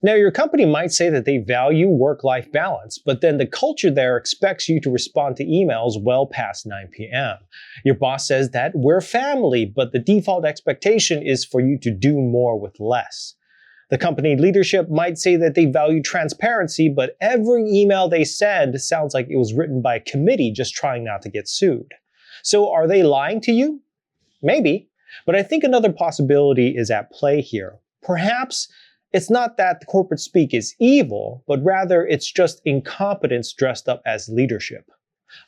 Now, your company might say that they value work-life balance, but then the culture there expects you to respond to emails well past 9 p.m. Your boss says that we're family, but the default expectation is for you to do more with less. The company leadership might say that they value transparency, but every email they send sounds like it was written by a committee just trying not to get sued. So are they lying to you? Maybe, but I think another possibility is at play here. Perhaps it's not that the corporate speak is evil, but rather it's just incompetence dressed up as leadership.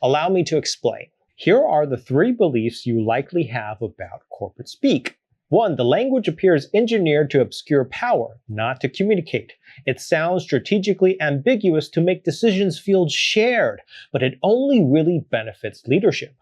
Allow me to explain. Here are the 3 beliefs you likely have about corporate speak. 1. The language appears engineered to obscure power, not to communicate. It sounds strategically ambiguous to make decisions feel shared, but it only really benefits leadership.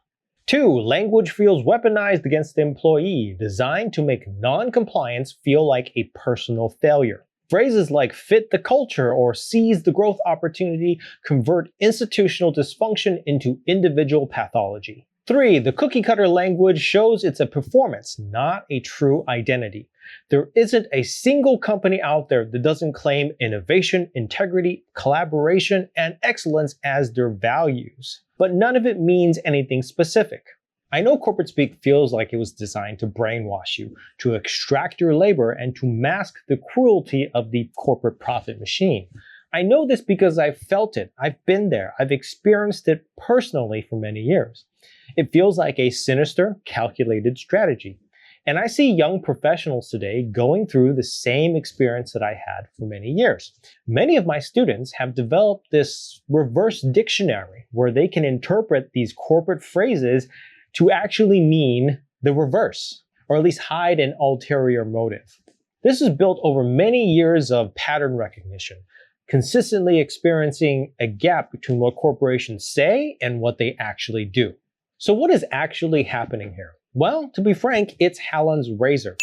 2. Language feels weaponized against the employee, designed to make non-compliance feel like a personal failure. Phrases like fit the culture or seize the growth opportunity convert institutional dysfunction into individual pathology. 3. The cookie-cutter language shows it's a performance, not a true identity. There isn't a single company out there that doesn't claim innovation, integrity, collaboration, and excellence as their values. But none of it means anything specific. I know corporate speak feels like it was designed to brainwash you, to extract your labor, and to mask the cruelty of the corporate profit machine. I know this because I've felt it, I've been there, I've experienced it personally for many years. It feels like a sinister, calculated strategy. And I see young professionals today going through the same experience that I had for many years. Many of my students have developed this reverse dictionary where they can interpret these corporate phrases to actually mean the reverse, or at least hide an ulterior motive. This is built over many years of pattern recognition, consistently experiencing a gap between what corporations say and what they actually do. So what is actually happening here? Well, to be frank, it's Hanlon's razor.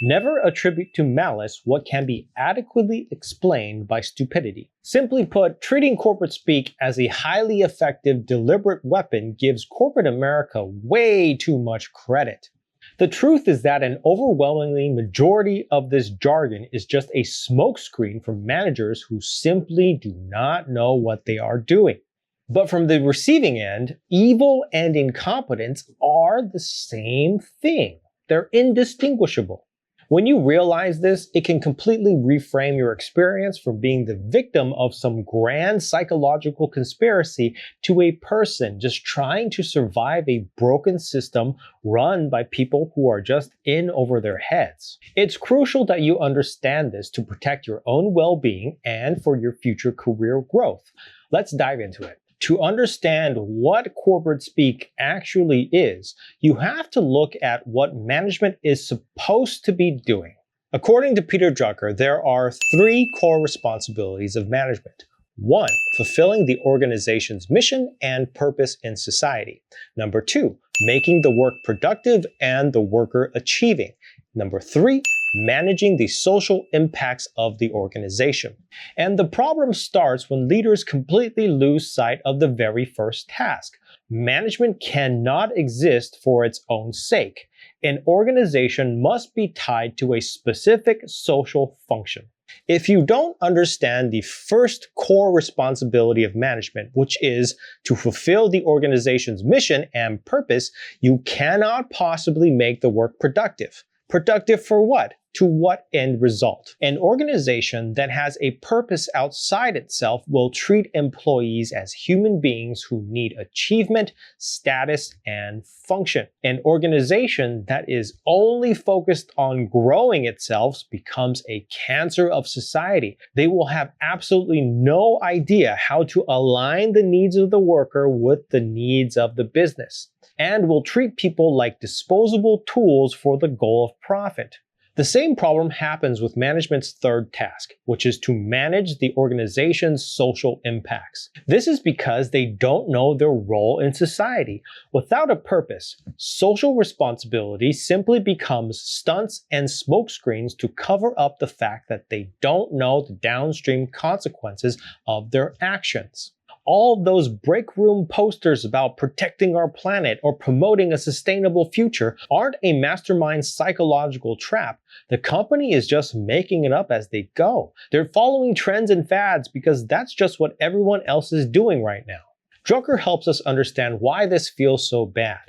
Never attribute to malice what can be adequately explained by stupidity. Simply put, treating corporate speak as a highly effective, deliberate weapon gives corporate America way too much credit. The truth is that an overwhelmingly majority of this jargon is just a smokescreen for managers who simply do not know what they are doing. But from the receiving end, evil and incompetence are the same thing. They're indistinguishable. When you realize this, it can completely reframe your experience from being the victim of some grand psychological conspiracy to a person just trying to survive a broken system run by people who are just in over their heads. It's crucial that you understand this to protect your own well-being and for your future career growth. Let's dive into it. To understand what corporate speak actually is, you have to look at what management is supposed to be doing. According to Peter Drucker, there are 3 core responsibilities of management. 1. Fulfilling the organization's mission and purpose in society. 2. Making the work productive and the worker achieving. 3. Managing the social impacts of the organization. And the problem starts when leaders completely lose sight of the very first task. Management cannot exist for its own sake. An organization must be tied to a specific social function. If you don't understand the first core responsibility of management, which is to fulfill the organization's mission and purpose, you cannot possibly make the work productive. Productive for what? To what end result? An organization that has a purpose outside itself will treat employees as human beings who need achievement, status, and function. An organization that is only focused on growing itself becomes a cancer of society. They will have absolutely no idea how to align the needs of the worker with the needs of the business, and will treat people like disposable tools for the goal of profit. The same problem happens with management's third task, which is to manage the organization's social impacts. This is because they don't know their role in society. Without a purpose, social responsibility simply becomes stunts and smokescreens to cover up the fact that they don't know the downstream consequences of their actions. All of those break room posters about protecting our planet or promoting a sustainable future aren't a mastermind psychological trap. The company is just making it up as they go. They're following trends and fads because that's just what everyone else is doing right now. Drucker helps us understand why this feels so bad.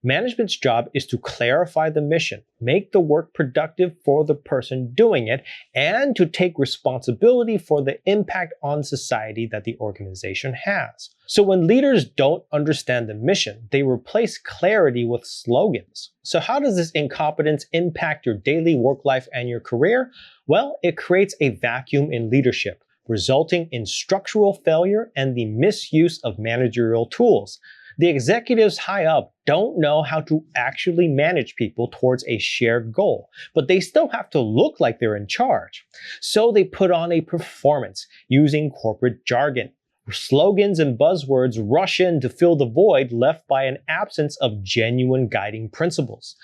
Management's job is to clarify the mission, make the work productive for the person doing it, and to take responsibility for the impact on society that the organization has. So when leaders don't understand the mission, they replace clarity with slogans. So how does this incompetence impact your daily work life and your career? Well, it creates a vacuum in leadership, resulting in structural failure and the misuse of managerial tools. The executives high up don't know how to actually manage people towards a shared goal, but they still have to look like they're in charge. So they put on a performance using corporate jargon. Slogans and buzzwords rush in to fill the void left by an absence of genuine guiding principles.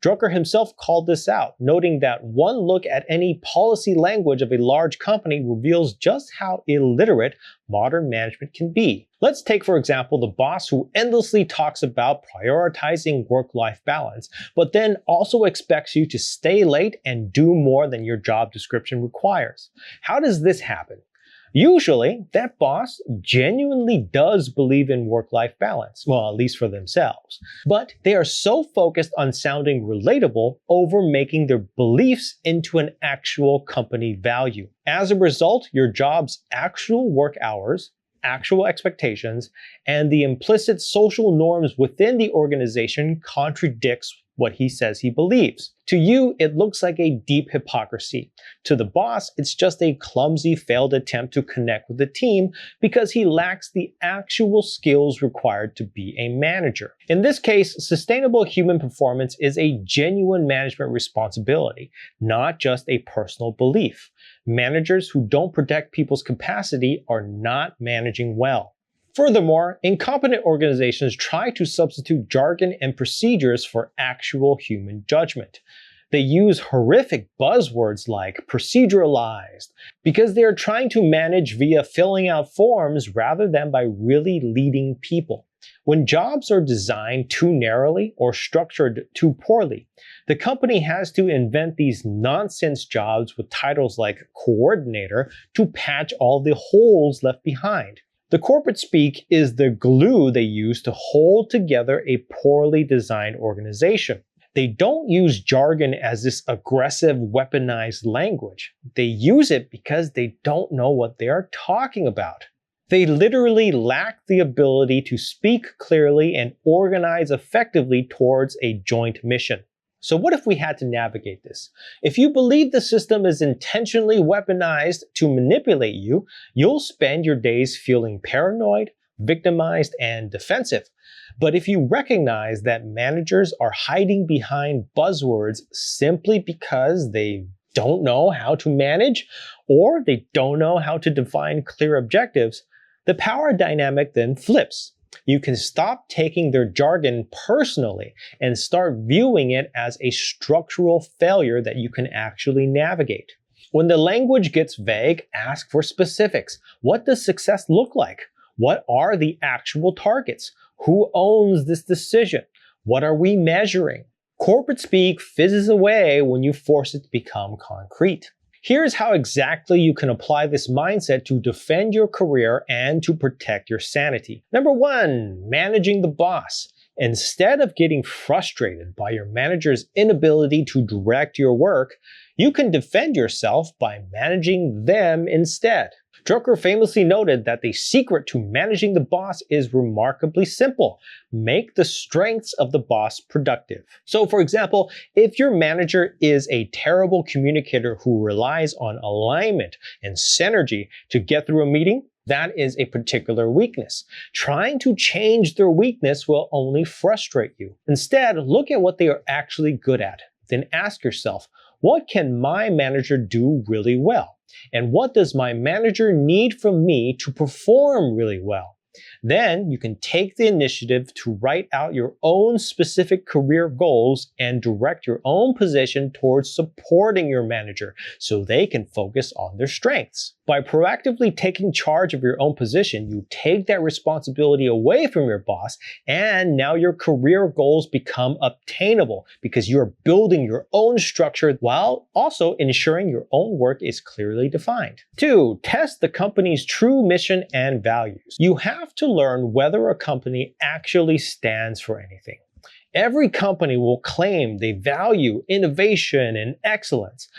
Drucker himself called this out, noting that one look at any policy language of a large company reveals just how illiterate modern management can be. Let's take, for example, the boss who endlessly talks about prioritizing work-life balance, but then also expects you to stay late and do more than your job description requires. How does this happen? Usually, that boss genuinely does believe in work-life balance, well, at least for themselves. But they are so focused on sounding relatable over making their beliefs into an actual company value. As a result, your job's actual work hours, actual expectations, and the implicit social norms within the organization contradicts what he says he believes. To you, it looks like a deep hypocrisy. To the boss, it's just a clumsy failed attempt to connect with the team because he lacks the actual skills required to be a manager. In this case, sustainable human performance is a genuine management responsibility, not just a personal belief. Managers who don't protect people's capacity are not managing well. Furthermore, incompetent organizations try to substitute jargon and procedures for actual human judgment. They use horrific buzzwords like proceduralized because they are trying to manage via filling out forms rather than by really leading people. When jobs are designed too narrowly or structured too poorly, the company has to invent these nonsense jobs with titles like coordinator to patch all the holes left behind. The corporate speak is the glue they use to hold together a poorly designed organization. They don't use jargon as this aggressive, weaponized language. They use it because they don't know what they are talking about. They literally lack the ability to speak clearly and organize effectively towards a joint mission. So what if we had to navigate this? If you believe the system is intentionally weaponized to manipulate you, you'll spend your days feeling paranoid, victimized, and defensive. But if you recognize that managers are hiding behind buzzwords simply because they don't know how to manage or they don't know how to define clear objectives, the power dynamic then flips. You can stop taking their jargon personally and start viewing it as a structural failure that you can actually navigate. When the language gets vague, ask for specifics. What does success look like? What are the actual targets? Who owns this decision? What are we measuring? Corporate speak fizzes away when you force it to become concrete. Here's how exactly you can apply this mindset to defend your career and to protect your sanity. Number 1, managing the boss. Instead of getting frustrated by your manager's inability to direct your work, you can defend yourself by managing them instead. Drucker famously noted that the secret to managing the boss is remarkably simple. Make the strengths of the boss productive. So for example, if your manager is a terrible communicator who relies on alignment and synergy to get through a meeting, that is a particular weakness. Trying to change their weakness will only frustrate you. Instead, look at what they are actually good at. Then ask yourself, what can my manager do really well? And what does my manager need from me to perform really well? Then you can take the initiative to write out your own specific career goals and direct your own position towards supporting your manager so they can focus on their strengths. By proactively taking charge of your own position, you take that responsibility away from your boss, and now your career goals become obtainable because you're building your own structure while also ensuring your own work is clearly defined. 2. Test the company's true mission and values. You have to learn whether a company actually stands for anything. Every company will claim they value innovation and excellence,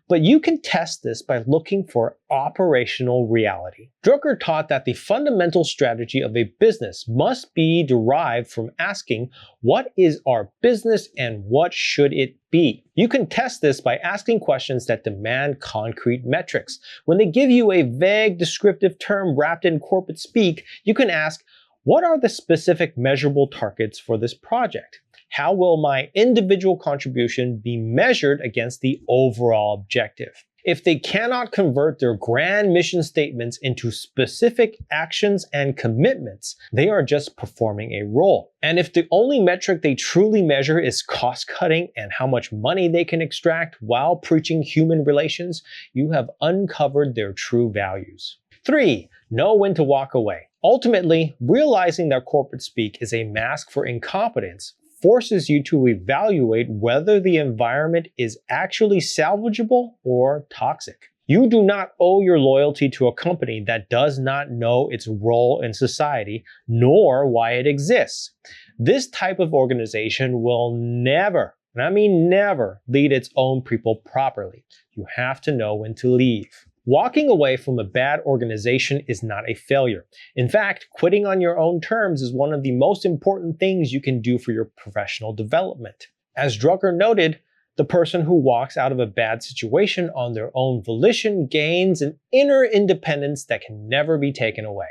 but you can test this by looking for operational reality. Drucker taught that the fundamental strategy of a business must be derived from asking, what is our business and what should it be? You can test this by asking questions that demand concrete metrics. When they give you a vague descriptive term wrapped in corporate speak, you can ask, what are the specific measurable targets for this project? How will my individual contribution be measured against the overall objective? If they cannot convert their grand mission statements into specific actions and commitments, they are just performing a role. And if the only metric they truly measure is cost cutting and how much money they can extract while preaching human relations, you have uncovered their true values. 3. Know when to walk away. Ultimately, realizing that corporate speak is a mask for incompetence forces you to evaluate whether the environment is actually salvageable or toxic. You do not owe your loyalty to a company that does not know its role in society, nor why it exists. This type of organization will never, and I mean never, lead its own people properly. You have to know when to leave. Walking away from a bad organization is not a failure. In fact, quitting on your own terms is one of the most important things you can do for your professional development. As Drucker noted, the person who walks out of a bad situation on their own volition gains an inner independence that can never be taken away.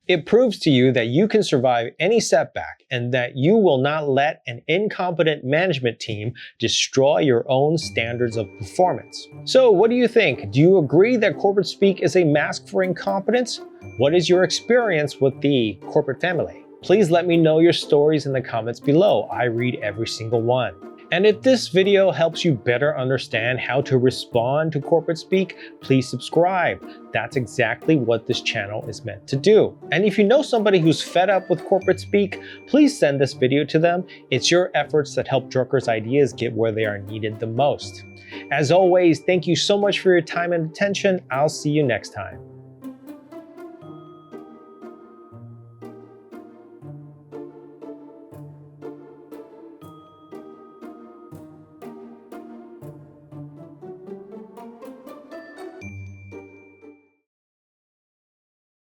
It proves to you that you can survive any setback and that you will not let an incompetent management team destroy your own standards of performance. So what do you think? Do you agree that corporate speak is a mask for incompetence? What is your experience with the corporate family? Please let me know your stories in the comments below. I read every single one. And if this video helps you better understand how to respond to corporate speak, please subscribe. That's exactly what this channel is meant to do. And if you know somebody who's fed up with corporate speak, please send this video to them. It's your efforts that help Drucker's ideas get where they are needed the most. As always, thank you so much for your time and attention. I'll see you next time.